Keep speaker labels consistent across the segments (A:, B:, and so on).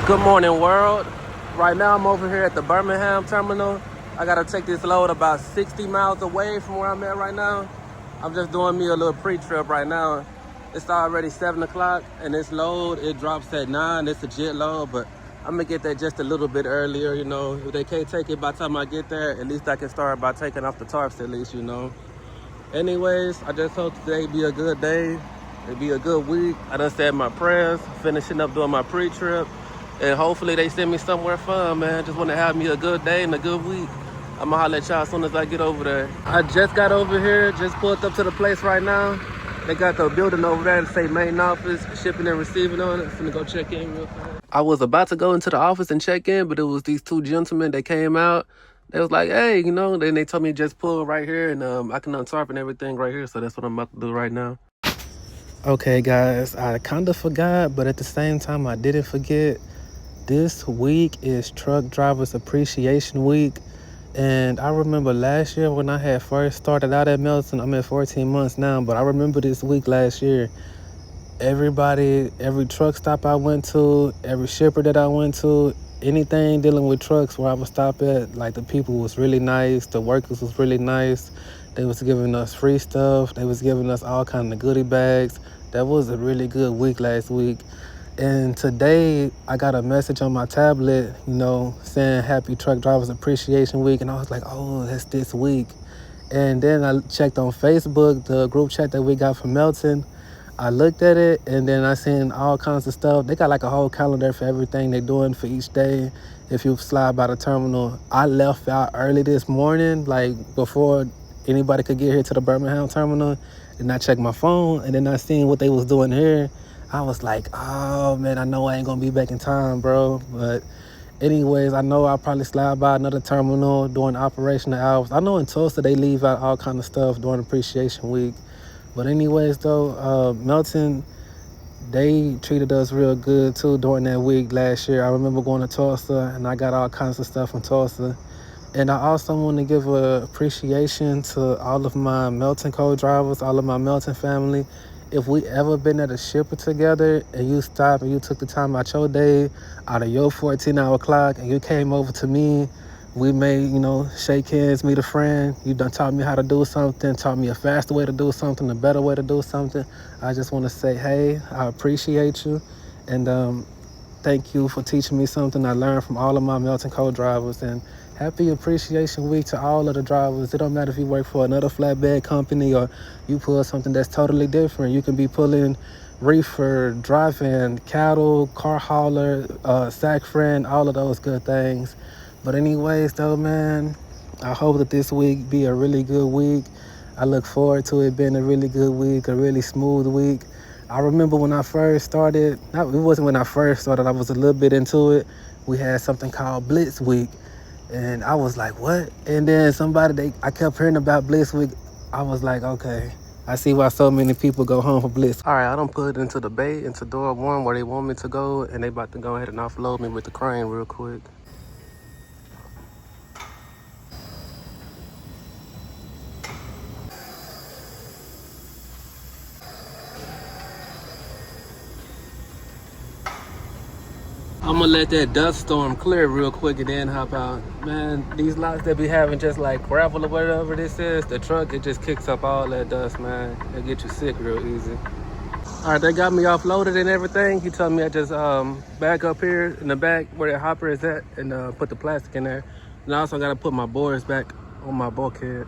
A: Good morning, world. Right now, I'm over here at the Birmingham terminal. I gotta take this load about 60 miles away from where I'm at right now. I'm just doing me a little pre-trip right now. It's already 7 o'clock, and this load, it drops at 9. It's a jet load, but I'm gonna get that just a little bit earlier, you know. If they can't take it by the time I get there, at least I can start by taking off the tarps at least, you know. Anyways, I just hope today be a good day. It'll be a good week. I done said my prayers, finishing up doing my pre-trip. And hopefully they send me somewhere fun, man. Just want to have me a good day and a good week. I'ma holler at y'all as soon as I get over there. I just got over here, just pulled up to the place right now. They got the building over there that say main office, shipping and receiving on it. Finna go check in real fast. I was about to go into the office and check in, but it was these two gentlemen that came out. They was like, hey, you know, then they told me just pull right here and I can untarp and everything right here. So that's what I'm about to do right now. Okay, guys, I kind of forgot, but at the same time, I didn't forget. This week is Truck Drivers Appreciation Week, and I remember last year when I had first started out at Melton. I'm at 14 months now, but I remember this week last year. Everybody, every truck stop I went to, every shipper that I went to, anything dealing with trucks where I would stop at, like the people was really nice, the workers was really nice. They was giving us free stuff. They was giving us all kind of goodie bags. That was a really good week last week. And today I got a message on my tablet, you know, saying Happy Truck Drivers Appreciation Week. And I was like, oh, that's this week. And then I checked on Facebook, the group chat that we got from Melton. I looked at it and then I seen all kinds of stuff. They got like a whole calendar for everything they're doing for each day. If you slide by the terminal, I left out early this morning, like before anybody could get here to the Birmingham terminal. And I checked my phone and then I seen what they was doing here. I was like, oh man, I know I ain't gonna be back in time, bro. But anyways, I know I'll probably slide by another terminal during operational hours. I know in Tulsa they leave out all kind of stuff during Appreciation Week. But anyways though, Melton, they treated us real good too during that week last year. I remember going to Tulsa and I got all kinds of stuff from Tulsa. And I also want to give a appreciation to all of my Melton co-drivers, all of my Melton family. If we ever been at a shipper together and you stopped and you took the time out your day, out of your 14-hour clock, and you came over to me, we may, you know, shake hands, meet a friend. You done taught me how to do something, taught me a faster way to do something, a better way to do something. I just want to say, hey, I appreciate you. And thank you for teaching me something I learned from all of my Melton co-drivers. And Happy Appreciation Week to all of the drivers. It don't matter if you work for another flatbed company or you pull something that's totally different. You can be pulling reefer, driving, cattle, car hauler, sack friend, all of those good things. But anyways though, man, I hope that this week be a really good week. I look forward to it being a really good week, a really smooth week. I remember when I first started, it wasn't when I first started, I was a little bit into it. We had something called Blitz Week. And I was like, what? And then I kept hearing about Blitz Week. I was like, okay, I see why so many people go home for Blitz. All right, I done put it into the bay, into door 1 where they want me to go. And they about to go ahead and offload me with the crane real quick. I'm gonna let that dust storm clear real quick and then hop out. Man, these lots that be having just like gravel or whatever this is, the truck, it just kicks up all that dust, man. It get you sick real easy. All right, they got me offloaded and everything. He told me I just back up here in the back where the hopper is at and put the plastic in there. And I also gotta put my boards back on my bulkhead.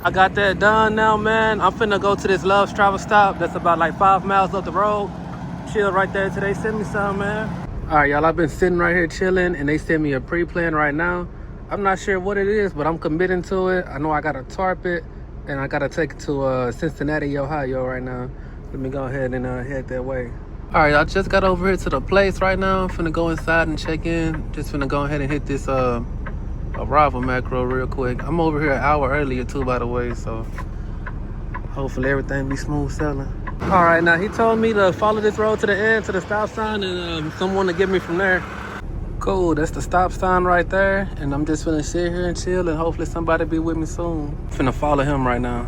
A: I got that done now, man. I'm finna go to this Love's Travel stop that's about like 5 miles up the road. Chill right there till they send me some, man. All right, y'all, I've been sitting right here chilling and they sent me a pre-plan right now. I'm not sure what it is, but I'm committing to it. I know I gotta tarp it, and I gotta take it to Cincinnati, Ohio right now. Let me go ahead and head that way. All right, I just got over here to the place right now. I'm finna go inside and check in. Just finna go ahead and hit this arrival macro real quick. I'm over here an hour earlier too, by the way, so hopefully everything be smooth sailing. All right, now he told me to follow this road to the end, to the stop sign, and someone to get me from there. Cool, that's the stop sign right there, and I'm just finna sit here and chill, and hopefully somebody be with me soon. Finna follow him right now.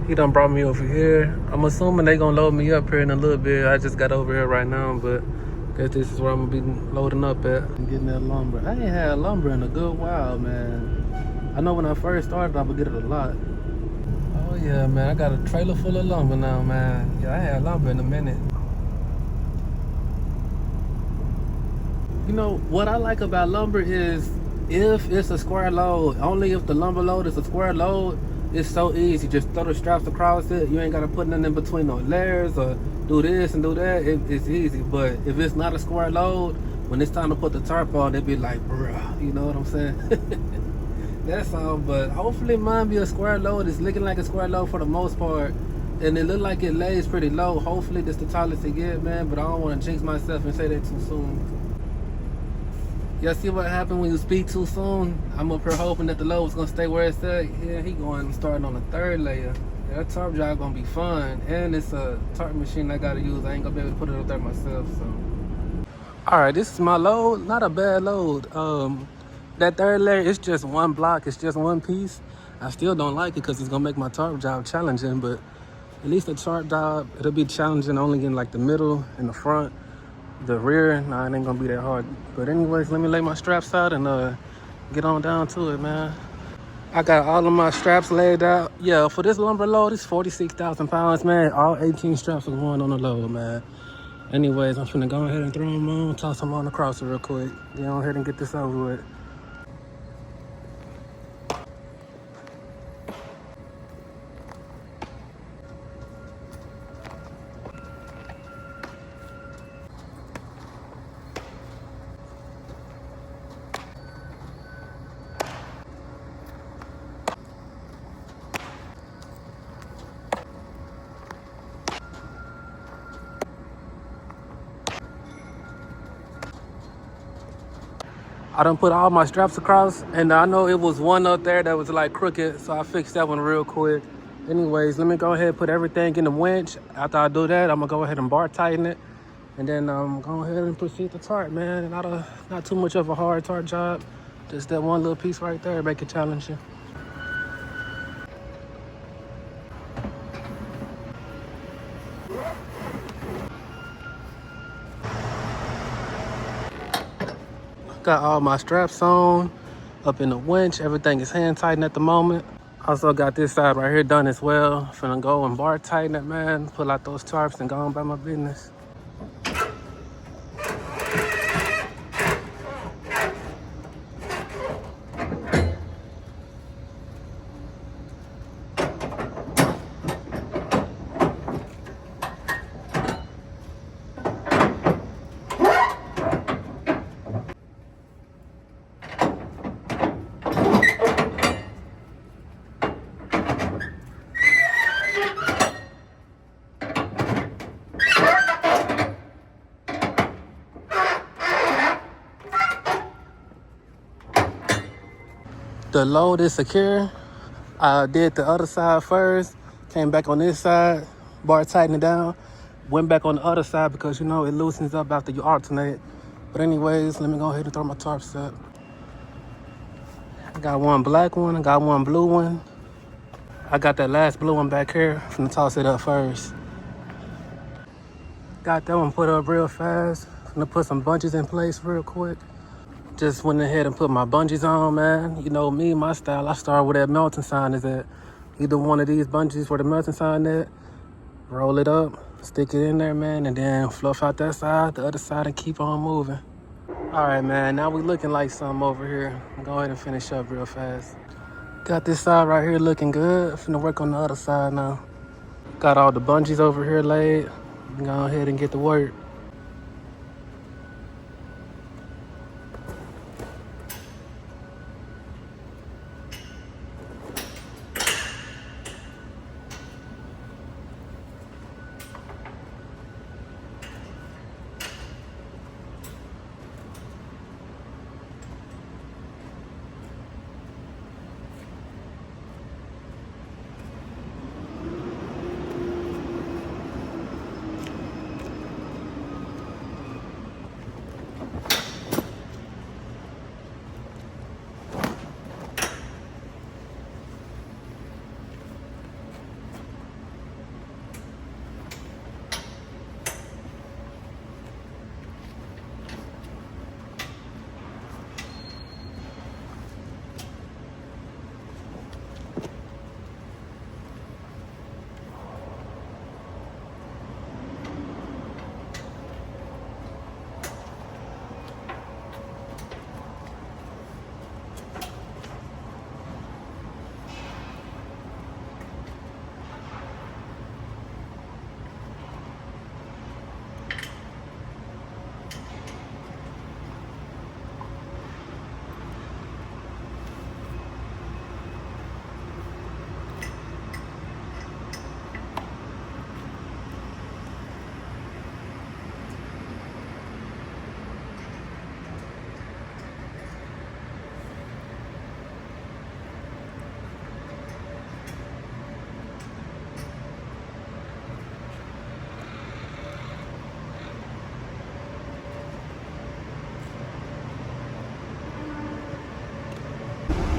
A: He done brought me over here. I'm assuming they gonna load me up here in a little bit. I just got over here right now, but I guess this is where I'm gonna be loading up at. I'm getting that lumber. I ain't had lumber in a good while, man. I know when I first started, I would get it a lot. Oh yeah, man, I got a trailer full of lumber now, man. Yeah, I had lumber in a minute. You know, what I like about lumber is if it's a square load, only if the lumber load is a square load, it's so easy. Just throw the straps across it. You ain't got to put nothing in between no layers or do this and do that. It's easy. But if it's not a square load, when it's time to put the tarp on, it be like, bruh, you know what I'm saying? That's all. But hopefully mine be a square load. It's looking like a square load for the most part. And it look like it lays pretty low. Hopefully this the tallest it get, man. But I don't want to jinx myself and say that too soon. Y'all see what happened when you speak too soon? I'm up here hoping that the load was gonna stay where it's at. Yeah, he going starting on the third layer. Yeah, that tarp job gonna be fun. And it's a tarp machine I gotta use. I ain't gonna be able to put it up there myself, so. All right, this is my load. Not a bad load. That third layer, it's just one block. It's just one piece. I still don't like it because it's gonna make my tarp job challenging, but at least the tarp job, it'll be challenging only in like the middle and the front. The rear, nah, it ain't gonna be that hard. But anyways, let me lay my straps out and get on down to it, man. I got all of my straps laid out. Yeah, for this lumber load, it's 46,000 pounds, man. All 18 straps are going on the load, man. Anyways, I'm finna go ahead and throw them on, toss them on across real quick. Get on ahead and get this over with. I done put all my straps across, and I know it was one up there that was like crooked, so I fixed that one real quick. Anyways, let me go ahead and put everything in the winch. After I do that, I'm gonna go ahead and bar tighten it, and then go ahead and proceed to tarp, man. Not too much of a hard tarp job, just that one little piece right there, make it challenging. Got all my straps on, up in the winch. Everything is hand tightened at the moment. Also got this side right here done as well. Finna go and bar tighten it, man. Pull out those tarps and go on about my business. The load is secure. I did the other side first, came back on this side, bar tightened it down, went back on the other side because, you know, it loosens up after you alternate. But anyways, let me go ahead and throw my tarps up. I got one black one, I got one blue one. I got that last blue one back here. I'm finna toss it up first. Got that one put up real fast. Finna put some bungees in place real quick. Just went ahead and put my bungees on, man. You know me, my style, I start where that Melton sign is at. Either one of these bungees where the Melton sign at, roll it up, stick it in there, man, and then fluff out that side, the other side, and keep on moving. All right, man, now we looking like something over here. Go ahead and finish up real fast. Got this side right here looking good. Finna work on the other side now. Got all the bungees over here laid. Go ahead and get to work.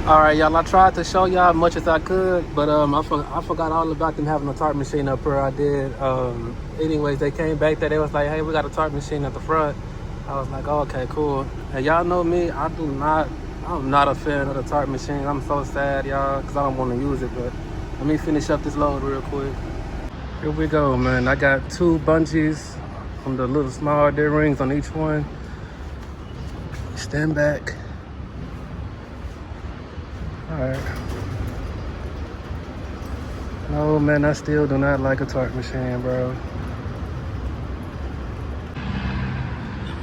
A: All right, y'all. I tried to show y'all as much as I could, but I forgot all about them having a tarp machine up here. I did. Anyways, they came back there. They was like, "Hey, we got a tarp machine at the front." I was like, oh, "Okay, cool." And y'all know me. I'm not a fan of the tarp machine. I'm so sad, y'all, because I don't want to use it. But let me finish up this load real quick. Here we go, man. I got 2 bungees from the little small deer rings on each one. Stand back. All right. No, man, I still do not like a tarp machine, bro.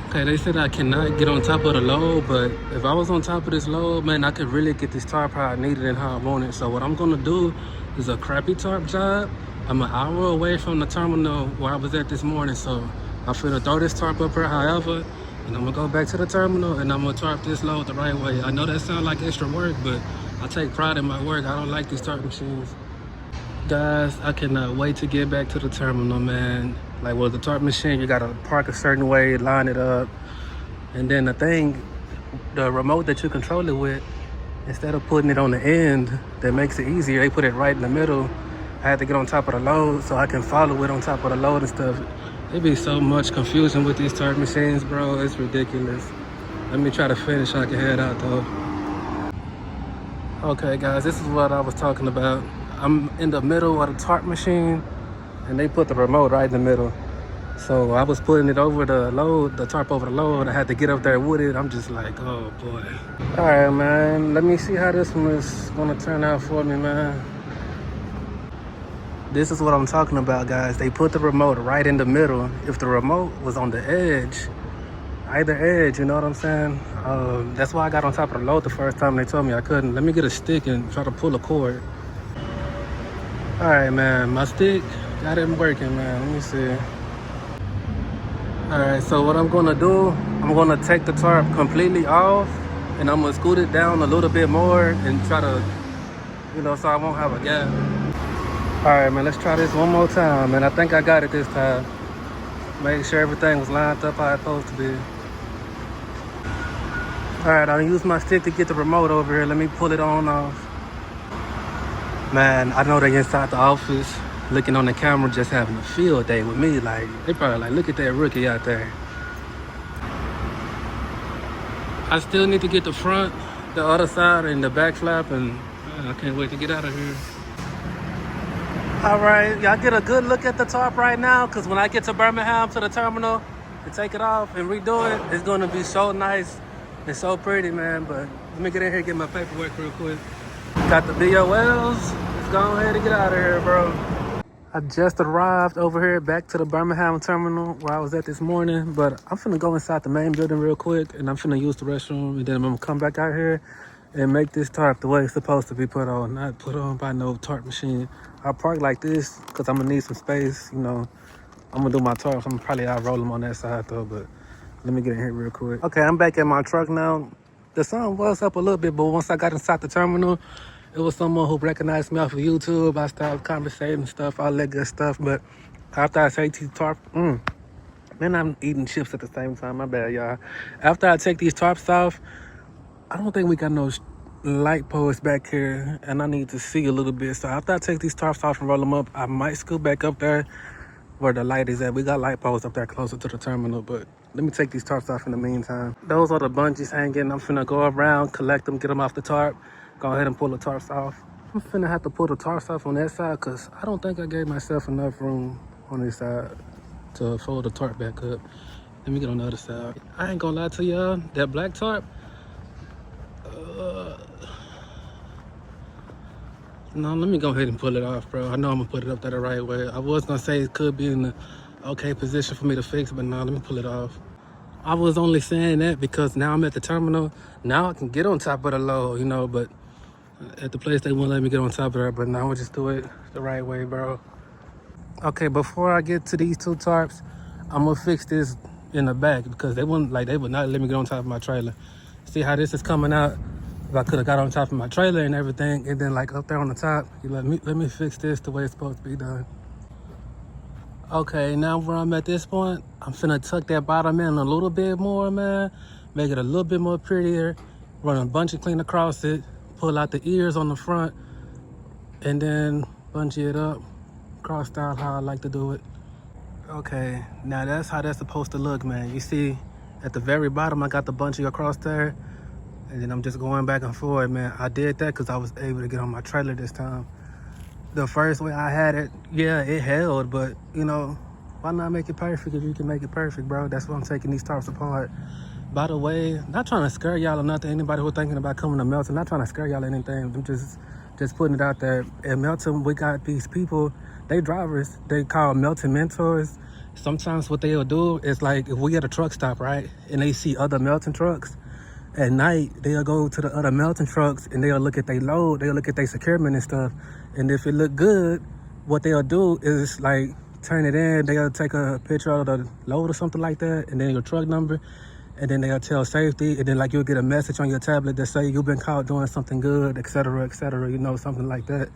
A: Okay, they said I cannot get on top of the load, but if I was on top of this load, man, I could really get this tarp how I need it and how I want it. So what I'm gonna do is a crappy tarp job. I'm an hour away from the terminal where I was at this morning, so I'm finna throw this tarp up here however, and I'm gonna go back to the terminal and I'm gonna tarp this load the right way. I know that sounds like extra work, but I take pride in my work. I don't like these tarp machines. Guys, I cannot wait to get back to the terminal, man. Like with the tarp machine, you gotta park a certain way, line it up. And then the remote that you control it with, instead of putting it on the end, that makes it easier, they put it right in the middle. I had to get on top of the load so I can follow it on top of the load and stuff. It be so much confusion with these tarp machines, bro. It's ridiculous. Let me try to finish so I can head out though. Okay guys, this is what I was talking about. I'm in the middle of the tarp machine and they put the remote right in the middle. So I was putting it over the load, the tarp over the load. I had to get up there with it. I'm just like, oh boy. All right, man. Let me see how this one is gonna turn out for me, man. This is what I'm talking about, guys. They put the remote right in the middle. If the remote was on the edge, either edge, you know what I'm saying? That's why I got on top of the load the first time they told me I couldn't. Let me get a stick and try to pull a cord. All right, man, my stick got it working, man. Let me see. All right, so what I'm gonna do, I'm gonna take the tarp completely off and I'm gonna scoot it down a little bit more and try to, so I won't have a gap. All right, man, let's try this one more time, man. I think I got it this time. Make sure everything was lined up how it's supposed to be. All right, I'll use my stick to get the remote over here. Let me pull it on off. Man, I know they inside the office looking on the camera just having a field day with me. Like, they probably like, look at that rookie out there. I still need to get the front, the other side, and the back flap, and I can't wait to get out of here. All right, y'all get a good look at the tarp right now, because when I get to Birmingham to the terminal and take it off and redo it, it's going to be so nice and so pretty, man. But let me get in here and get my paperwork real quick. Got the BOLs. Let's go ahead and get out of here, bro. I just arrived over here back to the Birmingham terminal where I was at this morning, but I'm finna go inside the main building real quick and I'm finna use the restroom, and then I'm gonna come back out here and make this tarp the way it's supposed to be put on, not put on by no tarp machine. I park like this because I'm gonna need some space, I'm gonna do my tarps. I'm probably out roll them on that side though, but let me get in here real quick. Okay, I'm back at my truck now. The sun was up a little bit, but once I got inside the terminal, it was someone who recognized me off of YouTube. I started conversating and stuff, all that good stuff. But after I take these tarps, man, I'm eating chips at the same time. My bad, y'all. After I take these tarps off, I don't think we got no light posts back here, and I need to see a little bit. So after I take these tarps off and roll them up, I might scoot back up there where the light is at. We got light posts up there closer to the terminal, but let me take these tarps off in the meantime. Those are the bungees hanging. I'm finna go around, collect them, get them off the tarp. Go ahead and pull the tarps off. I'm finna have to pull the tarps off on that side because I don't think I gave myself enough room on this side to fold the tarp back up. Let me get on the other side. I ain't gonna lie to y'all, that black tarp, no, let me go ahead and pull it off, bro. I know I'm gonna put it up there the right way. I was gonna say it could be in the okay position for me to fix, but no, let me pull it off. I was only saying that because now I'm at the terminal. Now I can get on top of the load, but at the place they won't let me get on top of there, but now we'll just do it the right way, bro. Okay, before I get to these 2 tarps, I'm gonna fix this in the back because they would not let me get on top of my trailer. See how this is coming out? If I could have got on top of my trailer and everything, and then like up there on the top, let me fix this the way it's supposed to be done. Okay, now where I'm at this point, I'm finna tuck that bottom in a little bit more, man. Make it a little bit more prettier. Run a bunch of clean across it. pull out the ears on the front, and then bungee it up, crossed out how I like to do it. Okay, now that's how that's supposed to look, man. You see, at the very bottom, I got the bungee across there, and then I'm just going back and forth, man. I did that because I was able to get on my trailer this time. The first way I had it, yeah, it held, but, you know, why not make it perfect if you can make it perfect, bro? That's why I'm taking these tarps apart. By the way, not trying to scare y'all or nothing. Anybody who's thinking about coming to Melton, not trying to scare y'all or anything. I'm just putting it out there. In Melton, we got these people, they drivers, they call Melton mentors. Sometimes what they'll do is, like, if we at a truck stop, right, and they see other Melton trucks, at night, they'll go to the other Melton trucks and they'll look at their load, they'll look at their securement and stuff. And if it look good, what they'll do is, like, turn it in, they'll take a picture of the load or something like that, and then your truck number, and then they'll tell safety, and then, like, you'll get a message on your tablet that say you've been caught doing something good, etc., you know, something like that.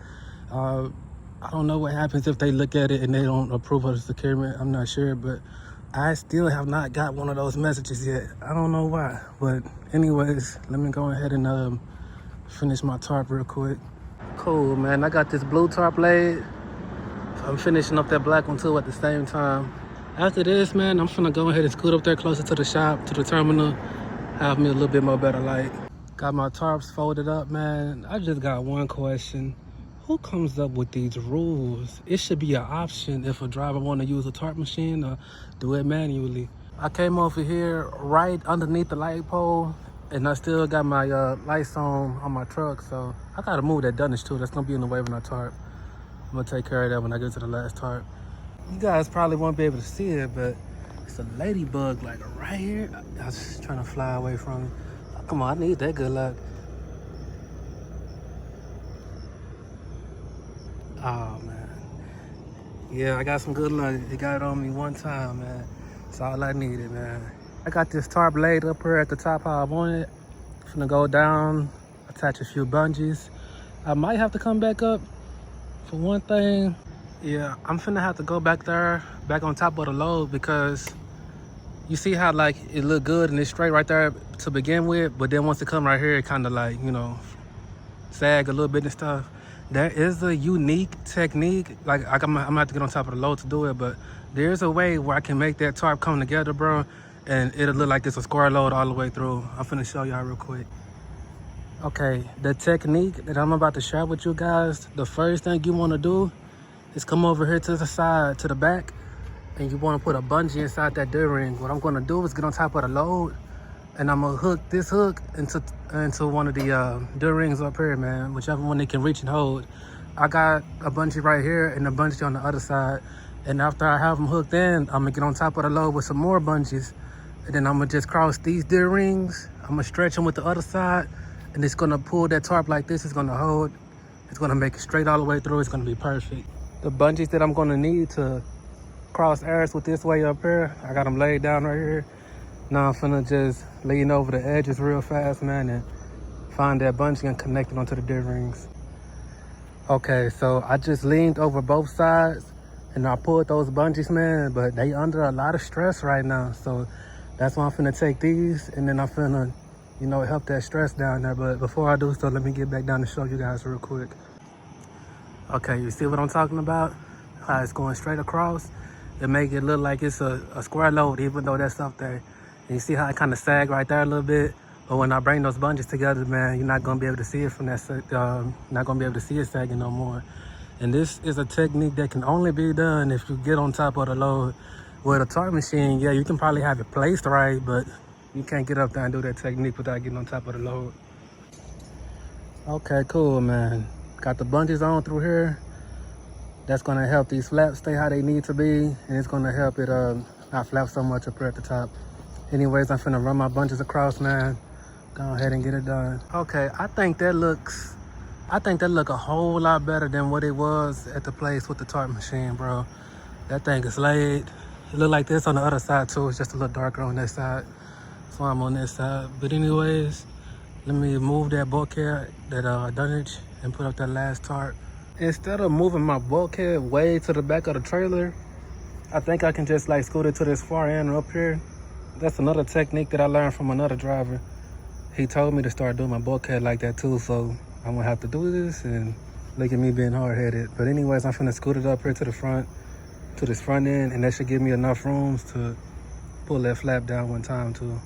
A: I don't know what happens if they look at it and they don't approve of the securement. I'm not sure, but I still have not got one of those messages yet. I don't know why, but anyways, let me go ahead and finish my tarp real quick. Cool, man, I got this blue tarp laid. I'm finishing up that black one too at the same time. After this, man, I'm finna go ahead and scoot up there closer to the shop, to the terminal, have me a little bit more better light. Got my tarps folded up, man. I just got one question. Who comes up with these rules? It should be an option if a driver want to use a tarp machine or do it manually. I came over here right underneath the light pole, and I still got my lights on my truck, so I gotta move that dunnage too. That's gonna be in the way of my tarp. I'm gonna take care of that when I get to the last tarp. You guys probably won't be able to see it, but it's a ladybug like right here. I was just trying to fly away from it. Come on, I need that good luck. Oh man, yeah, I got some good luck. It got it on me one time, man. That's all I needed, man. I got this tarp laid up here at the top how I want it. Finna go down, attach a few bungees. I might have to come back up for one thing. Yeah, I'm finna have to go back there, back on top of the load, because you see how, like, it look good and it's straight right there to begin with, but then once it come right here, it kind of, like, you know, sag a little bit and stuff. There is a unique technique, like I'm gonna have to get on top of the load to do it, but there's a way where I can make that tarp come together, bro, and it'll look like it's a square load all the way through. I'm finna show y'all real quick. Okay, the technique that I'm about to share with you guys, the first thing you wanna do is come over here to the side, to the back, and you wanna put a bungee inside that D-ring. What I'm gonna do is get on top of the load, and I'm gonna hook this hook into one of the D-rings up here, man, whichever one they can reach and hold. I got a bungee right here and a bungee on the other side, and after I have them hooked in, I'm gonna get on top of the load with some more bungees, and then I'm gonna just cross these D-rings. I'm gonna stretch them with the other side, and it's gonna pull that tarp like this. It's gonna hold. It's gonna make it straight all the way through. It's gonna be perfect. The bungees that I'm gonna need to cross airs with this way up here, I got them laid down right here. Now I'm finna just lean over the edges real fast, man, and find that bungee and connect it onto the D-rings. Okay, so I just leaned over both sides and I pulled those bungees, man, but they under a lot of stress right now. So that's why I'm finna take these, and then I'm finna, you know, help that stress down there. But before I do so, let me get back down and show you guys real quick. Okay, you see what I'm talking about? How it's going straight across. It make it look like it's a square load, even though that's up there. And you see how it kind of sag right there a little bit? But when I bring those bungees together, man, you're not gonna be able to see it from that, not gonna be able to see it sagging no more. And this is a technique that can only be done if you get on top of the load. With a tarp machine, yeah, you can probably have it placed right, but you can't get up there and do that technique without getting on top of the load. Okay, cool, man. Got the bungees on through here. That's gonna help these flaps stay how they need to be, and it's gonna help it not flap so much up here at the top. Anyways, I'm finna run my bungees across, man. Go ahead and get it done. Okay, I think that look a whole lot better than what it was at the place with the tarp machine, bro. That thing is laid. It look like this on the other side too. It's just a little darker on that side. That's why I'm on this side. But anyways, let me move that bulkhead, that dunnage, and put up that last tarp. Instead of moving my bulkhead way to the back of the trailer, I think I can just like scoot it to this far end up here. That's another technique that I learned from another driver. He told me to start doing my bulkhead like that too, so I'm gonna have to do this, and look at me being hard-headed. But anyways, I'm finna scoot it up here to the front, to this front end, and that should give me enough rooms to pull that flap down one time too.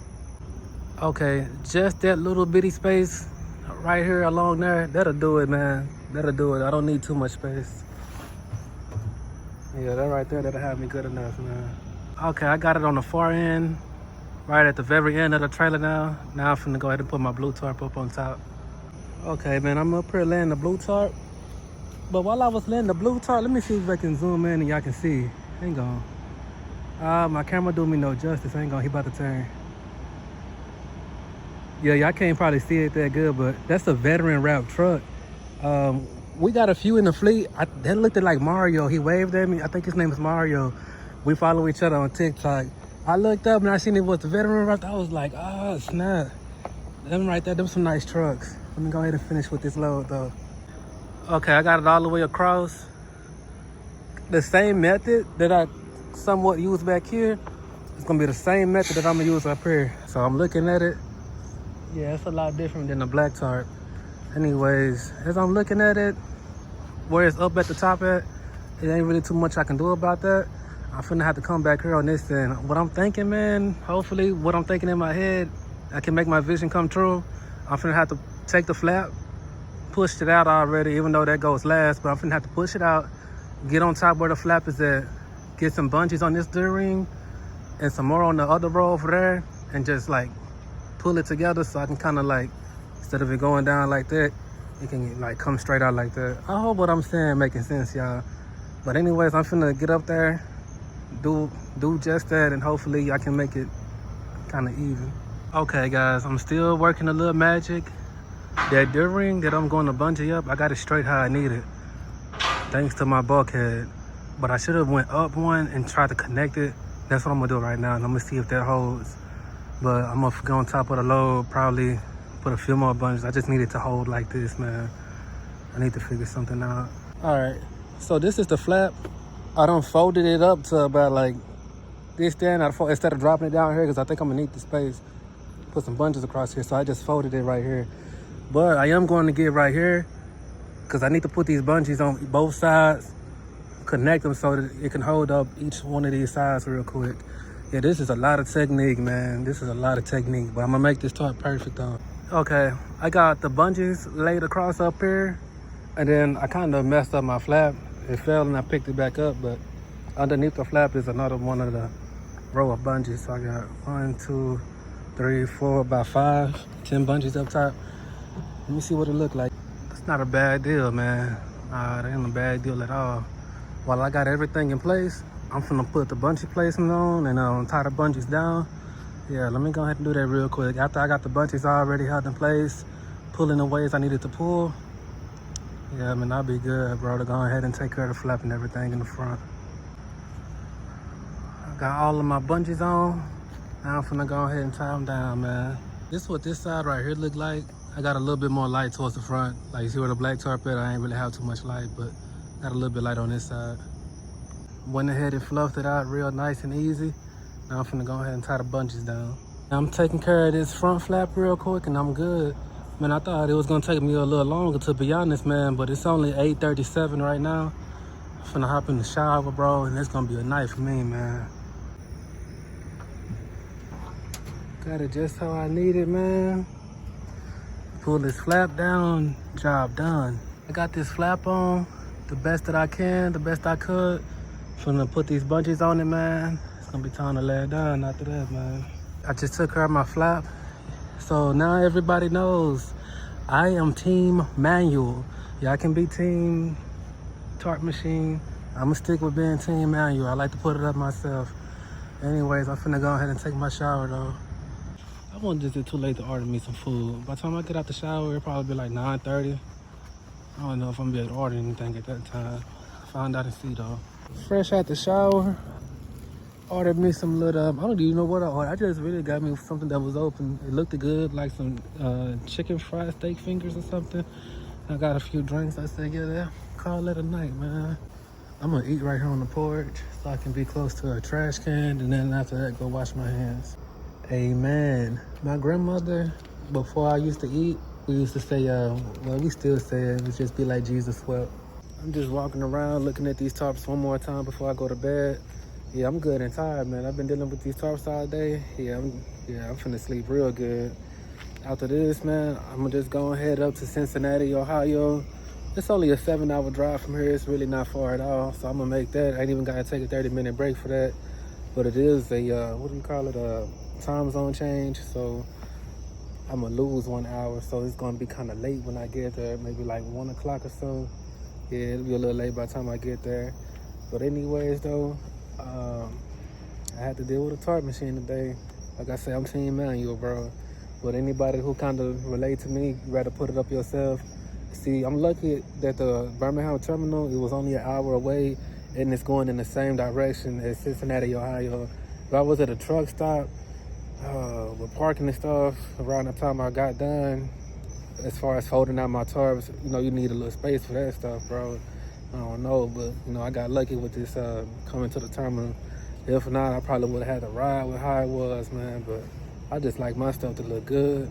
A: Okay, just that little bitty space right here along there, that'll do it, man. That'll do it. I don't need too much space. Yeah, that right there, that'll have me good enough, man. Okay, I got it on the far end, right at the very end of the trailer now. Now I'm finna go ahead and put my blue tarp up on top. Okay, man, I'm up here laying the blue tarp. But while I was laying the blue tarp, let me see if I can zoom in and y'all can see. Hang on. My camera do me no justice. Hang on, he about to turn. Yeah, y'all can't probably see it that good, but that's a veteran wrap truck. We got a few in the fleet. That looked like Mario. He waved at me. I think his name is Mario. We follow each other on TikTok. I looked up and I seen it was the veteran wrap. I was like, oh, snap. Them right there, them some nice trucks. Let me go ahead and finish with this load though. Okay, I got it all the way across. The same method that I somewhat use back here, it's gonna be the same method that I'm gonna use up here. So I'm looking at it. Yeah, it's a lot different than the black tarp. Anyways, as I'm looking at it, where it's up at the top at, it ain't really too much I can do about that. I'm finna have to come back here on this end. What I'm thinking, man, hopefully what I'm thinking in my head, I can make my vision come true. I'm finna have to take the flap, pushed it out already, even though that goes last, but I'm finna have to push it out, get on top where the flap is at, get some bungees on this gear ring and some more on the other row over there, and just like pull it together so I can kind of like, instead of it going down like that, it can like come straight out like that. I hope what I'm saying making sense, y'all. But anyways, I'm finna get up there, do just that, and hopefully I can make it kind of even. Okay guys, I'm still working a little magic. That gear ring that I'm going to bungee up, I got it straight how I need it, thanks to my bulkhead. But I should have went up one and tried to connect it. That's what I'm gonna do right now, and I'm gonna see if that holds. But I'm gonna go on top of the load, probably put a few more bungees. I just need it to hold like this, man. I need to figure something out. All right, so this is the flap. I done folded it up to about like this stand. Instead of dropping it down here, because I think I'm gonna need the space. Put some bungees across here, so I just folded it right here. But I am going to get right here, because I need to put these bungees on both sides, connect them so that it can hold up each one of these sides real quick. Yeah, this is a lot of technique, man. This is a lot of technique, but I'm gonna make this tarp perfect though. Okay, I got the bungees laid across up here, and then I kind of messed up my flap. It fell and I picked it back up, but underneath the flap is another one of the row of bungees. So I got 1, 2, 3, 4, about 5, 10 bungees up top. Let me see what it look like. It's not a bad deal, man. That ain't a bad deal at all. While I got everything in place, I'm finna put the bungee placement on and tie the bungees down. Yeah, let me go ahead and do that real quick. After I got the bungees already held in place, pulling the ways I needed to pull, yeah, I mean, I'll be good, bro, to go ahead and take care of the flap and everything in the front. I got all of my bungees on. Now I'm finna go ahead and tie them down, man. This is what this side right here look like. I got a little bit more light towards the front. Like, you see where the black tarp at? I ain't really have too much light, but got a little bit light on this side. Went ahead and fluffed it out real nice and easy. Now I'm finna go ahead and tie the bungees down. I'm taking care of this front flap real quick and I'm good. Man, I thought it was gonna take me a little longer, to be honest, man, but it's only 8:37 right now. I'm finna hop in the shower, bro, and it's gonna be a night for me, man. Got it just how I need it, man. Pull this flap down, job done. I got this flap on the best that I can, the best I could. Finna put these bungees on it, man. It's gonna be time to lay it down after that, man. I just took care of my flap. So now everybody knows I am team manual. Yeah, I can be team tarp machine. I'ma stick with being team manual. I like to put it up myself. Anyways, I'm finna go ahead and take my shower though. I won't just be too late to order me some food. By the time I get out the shower, it'll probably be like 9:30. I don't know if I'm gonna be able to order anything at that time. Find out and see though. Fresh out the shower, ordered me some little, I don't even know what I ordered. I just really got me something that was open. It looked good, like some chicken fried steak fingers or something. I got a few drinks. I said, yeah, call it a night, man. I'm gonna eat right here on the porch so I can be close to a trash can, and then after that, go wash my hands. Amen. My grandmother, before I used to eat, We used to say, well, we still say it would just be like Jesus swept. I'm just walking around looking at these tarps one more time before I go to bed. Yeah, I'm good and tired, man. I've been dealing with these tarps all day. I'm finna sleep real good. After this, man, I'm gonna just go ahead up to Cincinnati, Ohio. It's only a 7-hour drive from here. It's really not far at all. So I'm gonna make that. I ain't even gotta take a 30-minute break for that. But it is a, what do you call it? A time zone change. So I'm gonna lose 1 hour. So it's gonna be kind of late when I get there, maybe like 1 o'clock or so. Yeah, it'll be a little late by the time I get there. But anyways, though, I had to deal with a tarp machine today. Like I said, I'm Team Manual, bro. But anybody who kind of relate to me, you rather put it up yourself. See, I'm lucky that the Birmingham terminal, it was only an hour away, and it's going in the same direction as Cincinnati, Ohio. If I was at a truck stop with parking and stuff around the time I got done, as far as folding out my tarps, you know, you need a little space for that stuff, bro. I don't know, but, you know, I got lucky with this coming to the terminal. If not, I probably would have had to ride with how it was, man. But I just like my stuff to look good.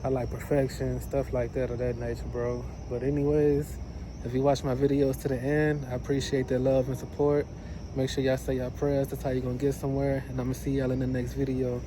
A: I like perfection, stuff like that of that nature, bro. But anyways, if you watch my videos to the end, I appreciate that love and support. Make sure y'all say y'all prayers. That's how you're going to get somewhere. And I'm going to see y'all in the next video.